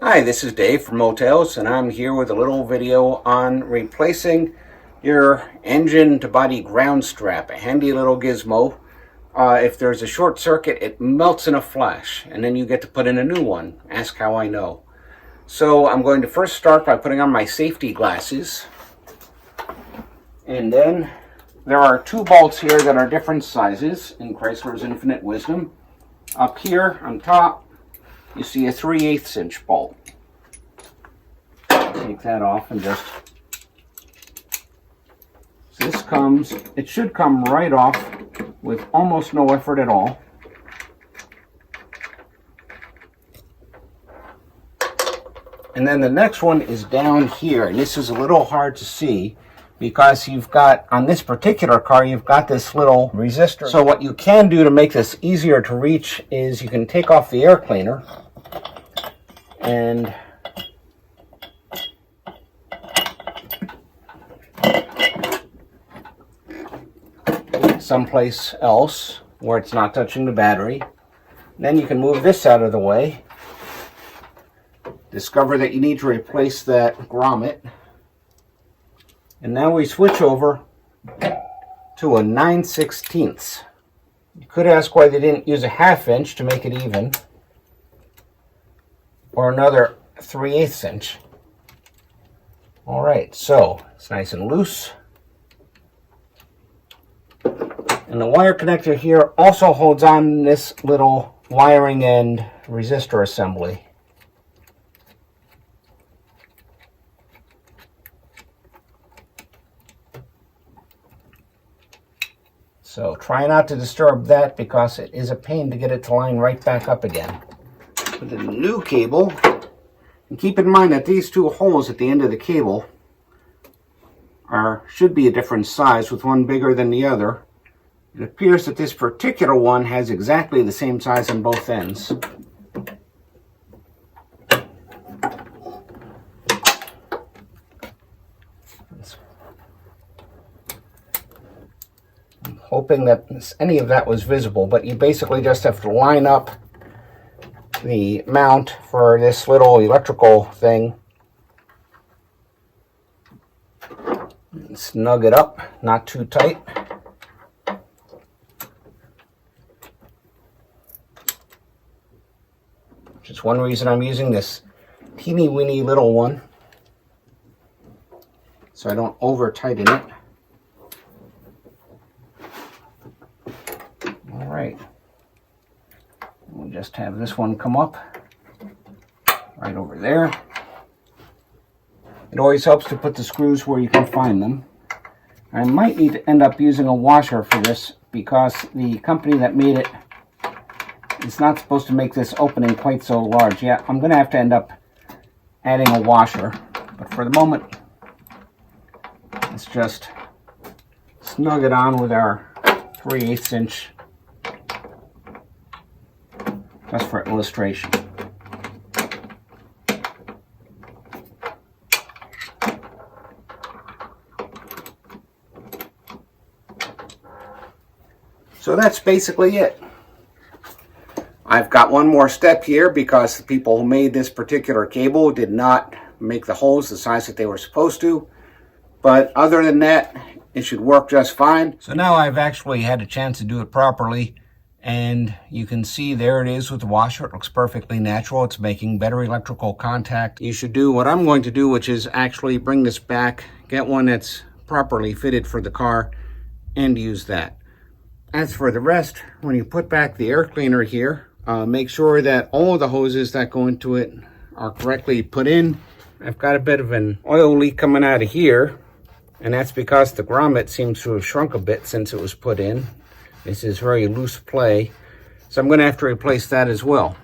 Hi, this is Dave from Motels, and I'm here with a little video on replacing your engine to body ground strap, a handy little gizmo. If there's a short circuit, it melts in a flash, and then you get to put in a new one. Ask how I know. So I'm going to first start by putting on my safety glasses, and then there are two bolts here that are different sizes in Chrysler's infinite wisdom. Up here on top, you see a 3/8 inch bolt. Take that off and just, so this comes, it should come right off with almost no effort at all. And then the next one is down here, and this is a little hard to see because you've got, on this particular car, you've got this little resistor. So what you can do to make this easier to reach is you can take off the air cleaner and someplace else where it's not touching the battery. Then you can move this out of the way. Discover that you need to replace that grommet. And now we switch over to a 9/16. You could ask why they didn't use a 1/2 inch to make it even, or another 3/8 inch. All right, so it's nice and loose. And the wire connector here also holds on this little wiring and resistor assembly. So try not to disturb that because it is a pain to get it to line right back up again. Put in the new cable, and keep in mind that these two holes at the end of the cable should be a different size, with one bigger than the other. It appears that this particular one has exactly the same size on both ends. I'm hoping that any of that was visible, but you basically just have to line up the mount for this little electrical thing and snug it up, not too tight. Which is one reason I'm using this teeny weeny little one, so I don't over tighten it. All right, we'll just have this one come up right over there. It always helps to put the screws where you can find them. I might need to end up using a washer for this because the company that made it, it's not supposed to make this opening quite so large. Yeah, I'm going to have to end up adding a washer. But for the moment, let's just snug it on with our 3/8 inch, just for illustration. So that's basically it. I've got one more step here because the people who made this particular cable did not make the holes the size that they were supposed to. But other than that, it should work just fine. So now I've actually had a chance to do it properly. And you can see there it is with the washer. It looks perfectly natural. It's making better electrical contact. You should do what I'm going to do, which is actually bring this back, get one that's properly fitted for the car, and use that. As for the rest, when you put back the air cleaner here, make sure that all of the hoses that go into it are correctly put in. I've got a bit of an oil leak coming out of here, and that's because the grommet seems to have shrunk a bit since it was put in. This is very loose play, so I'm going to have to replace that as well.